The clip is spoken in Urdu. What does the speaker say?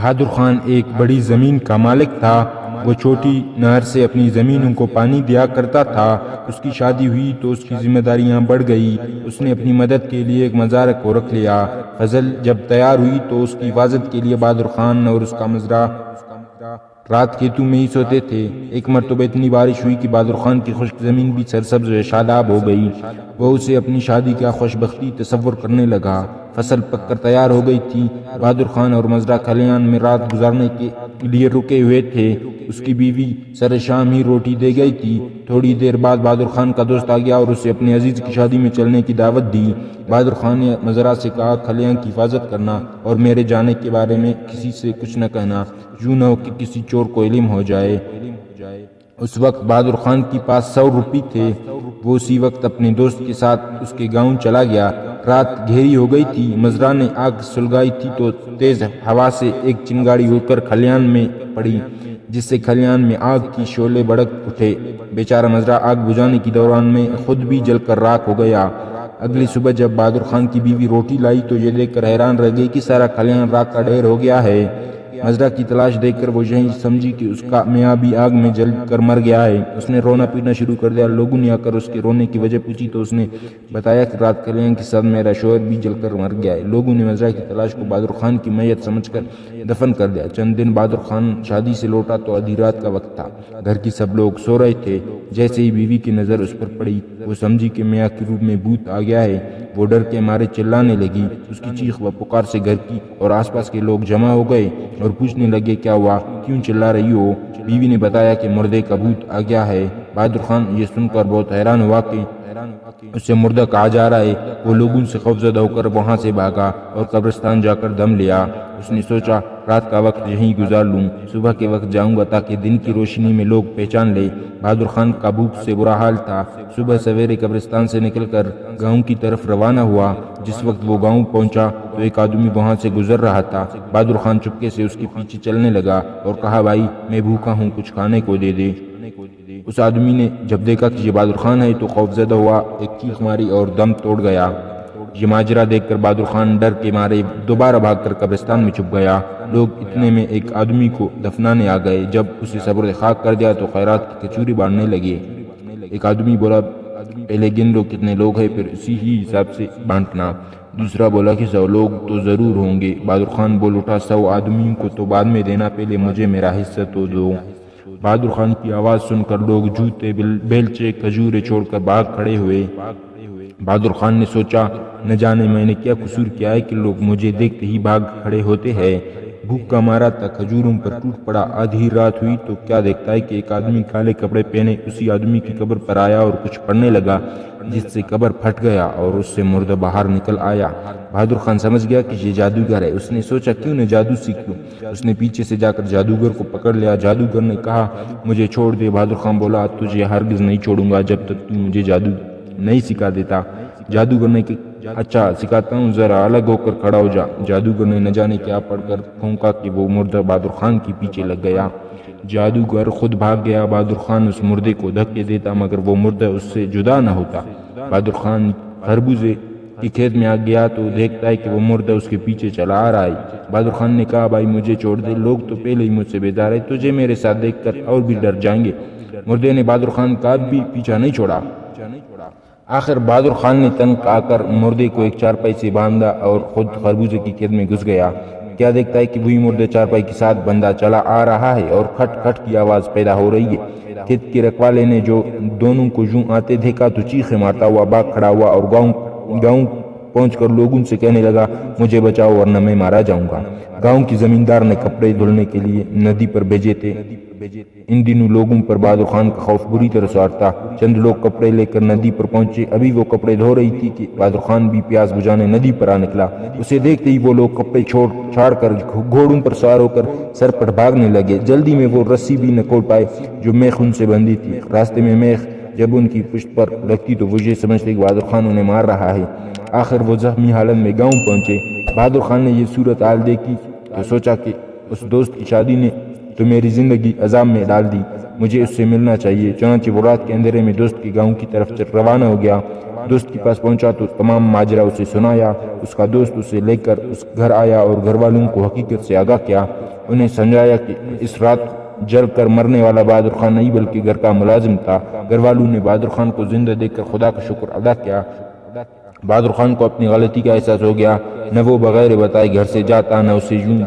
بہادر خان ایک بڑی زمین کا مالک تھا۔ وہ چھوٹی نہر سے اپنی زمینوں کو پانی دیا کرتا تھا۔ اس کی شادی ہوئی تو اس کی ذمہ داریاں بڑھ گئی۔ اس نے اپنی مدد کے لیے ایک مزارع کو رکھ لیا۔ فضل جب تیار ہوئی تو اس کی حفاظت کے لیے بہادر خان اور اس کا مزرعہ رات کھیتوں میں ہی سوتے تھے۔ ایک مرتبہ اتنی بارش ہوئی کہ بہادر خان کی خشک زمین بھی سرسبز و شاداب ہو گئی۔ وہ اسے اپنی شادی کا خوش بختی تصور کرنے لگا۔ فصل پک کر تیار ہو گئی تھی۔ بہادر خان اور مزرعہ کھلیان میں رات گزارنے کے لیے رکے ہوئے تھے۔ اس کی بیوی سر شام ہی روٹی دے گئی تھی۔ تھوڑی دیر بعد بہادر خان کا دوست آ گیا اور اسے اپنے عزیز کی شادی میں چلنے کی دعوت دی۔ بہادر خان نے مزرعہ سے کہا، کھلیان کی حفاظت کرنا اور میرے جانے کے بارے میں کسی سے کچھ نہ کہنا، یوں نہ ہو کہ کسی چور کو علم ہو جائے۔ اس وقت بہادر خان کے پاس 100 روپے تھے۔ وہ اسی وقت اپنے دوست کے ساتھ اس کے گاؤں چلا گیا۔ رات گہری ہو گئی تھی۔ مزرعہ نے آگ سلگائی تھی تو تیز ہوا سے ایک چنگاڑی اڑ کر کھلیان میں پڑی، جس سے کھلیان میں آگ کی شعلے بھڑک اٹھے۔ بیچارہ مزرعہ آگ بجھانے کے دوران میں خود بھی جل کر راکھ ہو گیا۔ اگلی صبح جب بہادر خان کی بیوی روٹی لائی تو یہ دیکھ کر حیران رہ گئی کہ سارا کھلیان راکھ کا ڈھیر ہو گیا ہے۔ مزرعہ کی تلاش دیکھ کر وہ یہی سمجھی کہ اس کا میاں بھی آگ میں جل کر مر گیا ہے۔ اس نے رونا پیٹنا شروع کر دیا۔ لوگوں نے آ کر اس کے رونے کی وجہ پوچھی تو اس نے بتایا کہ رات کھلیان کے ساتھ میرا شوہر بھی جل کر مر گیا ہے۔ لوگوں نے مزرعہ کی تلاش کو بہادر خان کی میت سمجھ کر دفن کر دیا۔ چند دن بہادر خان شادی سے لوٹا تو آدھی رات کا وقت تھا۔ گھر کی سب لوگ سو رہے تھے۔ جیسے ہی بیوی کی نظر اس پر پڑی، وہ سمجھی کہ میاں کے روپ میں بھوت آ گیا ہے۔ وہ ڈر کے مارے چلانے لگی۔ اس کی چیخ و پکار سے گھر کی اور آس پاس کے لوگ جمع ہو گئے اور پوچھنے لگے، کیا ہوا، کیوں چلا رہی ہو؟ بیوی نے بتایا کہ مردے کا بھوت آ گیا ہے۔ بہادر خان یہ سن کر بہت حیران ہوا کہ اسے مردہ کہا جا رہا ہے۔ وہ لوگوں سے خوفزدہ ہو کر وہاں سے بھاگا اور قبرستان جا کر دم لیا۔ اس نے سوچا، رات کا وقت یہیں گزار لوں، صبح کے وقت جاؤں گا تاکہ دن کی روشنی میں لوگ پہچان لیں۔ بہادر خان کا بھوک سے برا حال تھا۔ صبح سویرے قبرستان سے نکل کر گاؤں کی طرف روانہ ہوا۔ جس وقت وہ گاؤں پہنچا تو ایک آدمی وہاں سے گزر رہا تھا۔ بہادر خان چپکے سے اس کے پیچھے چلنے لگا اور کہا، بھائی میں بھوکا ہوں، کچھ کھانے کو دے دے۔ اس آدمی نے جب دیکھا کہ یہ بہادر خان ہے تو خوفزدہ ہوا، ایک چیخ ماری اور دم توڑ گیا۔ یہ ماجرا دیکھ کر بہادر خان ڈر کے مارے دوبارہ بھاگ کر قبرستان میں چھپ گیا۔ لوگ اتنے میں ایک آدمی کو دفنانے آ گئے۔ جب اسے سپرد خاک کر دیا تو خیرات کی کچوری بانٹنے لگے۔ ایک آدمی بولا، پہلے گن لو کتنے لوگ ہیں، پھر اسی ہی حساب سے بانٹنا۔ دوسرا بولا کہ 100 لوگ تو ضرور ہوں گے۔ بہادر خان بول اٹھا، 100 آدمیوں کو تو بعد میں دینا، پہلے مجھے میرا حصہ تو دو۔ بہادر خان کی آواز سن کر لوگ جوتے، بیلچے، کھجورے چھوڑ کر بھاگ کھڑے ہوئے۔ بہادر خان نے سوچا، نہ جانے میں نے کیا قصور کیا ہے کہ لوگ مجھے دیکھتے ہی بھاگ کھڑے ہوتے ہیں۔ بھوک کا مارا تھا، کھجوروں پر ٹوٹ پڑا۔ آدھی رات ہوئی تو کیا دیکھتا ہے کہ ایک آدمی کالے کپڑے پہنے اسی آدمی کی قبر پر آیا اور کچھ پڑھنے لگا، جس سے قبر پھٹ گیا اور اس سے مردہ باہر نکل آیا۔ بہادر خان سمجھ گیا کہ یہ جادوگر ہے۔ اس نے سوچا، کیوں نہ جادو سیکھ لوں۔ اس نے پیچھے سے جا کر جادوگر کو پکڑ لیا۔ جادوگر نے کہا، مجھے چھوڑ دے۔ بہادر خان بولا، تجھے ہرگز نہیں چھوڑوں گا جب تک تو مجھے جادو نہیں سکھا دیتا۔ جادوگر نے کہا، اچھا سکھاتا ہوں، ذرا الگ ہو کر کھڑا ہو جا۔ جادوگر نے نہ جانے کیا پڑھ کر پھونکا کہ وہ مردہ بہادر خان کے پیچھے لگ گیا۔ جادوگر خود بھاگ گیا۔ بہادر خان اس مردے کو دھکے دیتا مگر وہ مردہ اس سے جدا نہ ہوتا۔ بہادر خان خربوزے کے کھیت میں آ گیا تو دیکھتا ہے کہ وہ مردہ اس کے پیچھے چلا آ رہا ہے۔ بہادر خان نے کہا، بھائی مجھے چھوڑ دے، لوگ تو پہلے ہی مجھ سے بیزار ہے، تجھے میرے ساتھ دیکھ کر اور بھی ڈر جائیں گے۔ مردے نے بہادر خان کا بھی پیچھا نہیں چھوڑا۔ آخر بہادر خان نے تنگ آ کر مردے کو ایک چارپائی سے باندھا اور خود خربوزے کے کھیت میں گھس گیا۔ کیا دیکھتا ہے کہ وہی مردہ چارپائی کے ساتھ بندہ چلا آ رہا ہے اور کھٹ کھٹ کی آواز پیدا ہو رہی ہے۔ کھیت کے رکھوالے نے جو دونوں کو یوں آتے دیکھا تو چیخیں مارتا ہوا بھاگ کھڑا ہوا اور گاؤں پہنچ کر لوگوں سے کہنے لگا، مجھے بچاؤ ورنہ میں مارا جاؤں گا۔ گاؤں کی زمیندار نے کپڑے دھلنے کے لیے ندی پر بھیجے تھے۔ ان دنوں لوگوں پر بہادر خان کا خوف بری طرح سوار تھا۔ چند لوگ کپڑے لے کر ندی پر پہنچے۔ ابھی وہ کپڑے دھو رہی تھی کہ بہادر خان بھی پیاس بجھانے ندی پر آ نکلا۔ اسے دیکھتے ہی وہ لوگ کپڑے چھاڑ کر گھوڑوں پر سوار ہو کر سر پر بھاگنے لگے۔ جلدی میں وہ رسی بھی نہ کھول پائے جو میخ ان سے بندھی تھی۔ راستے میں میخ جب ان کی پشت پر لگتی تو وہ یہ سمجھتے کہ بہادر خان انہیں مار رہا ہے۔ آخر وہ زخمی حالت میں گاؤں پہنچے۔ بہادر خان نے یہ صورتحال دیکھی تو سوچا کہ اس دوست کی شادی نے تو میری زندگی عذاب میں ڈال دی، مجھے اس سے ملنا چاہیے۔ چنانچہ وہ رات کے اندھیرے میں دوست کے گاؤں کی طرف روانہ ہو گیا۔ دوست کے پاس پہنچا تو تمام ماجرا اسے سنایا۔ اس کا دوست اسے لے کر اس گھر آیا اور گھر والوں کو حقیقت سے آگاہ کیا۔ انہیں سمجھایا کہ اس رات جل کر مرنے والا بہادر خان نہیں بلکہ گھر کا ملازم تھا۔ گھر والوں نے بہادر خان کو زندہ دیکھ کر خدا کا شکر ادا کیا۔ بہادر خان کو اپنی غلطی کا احساس ہو گیا، نہ وہ بغیر بتائے گھر سے جاتا، نہ اسے یوں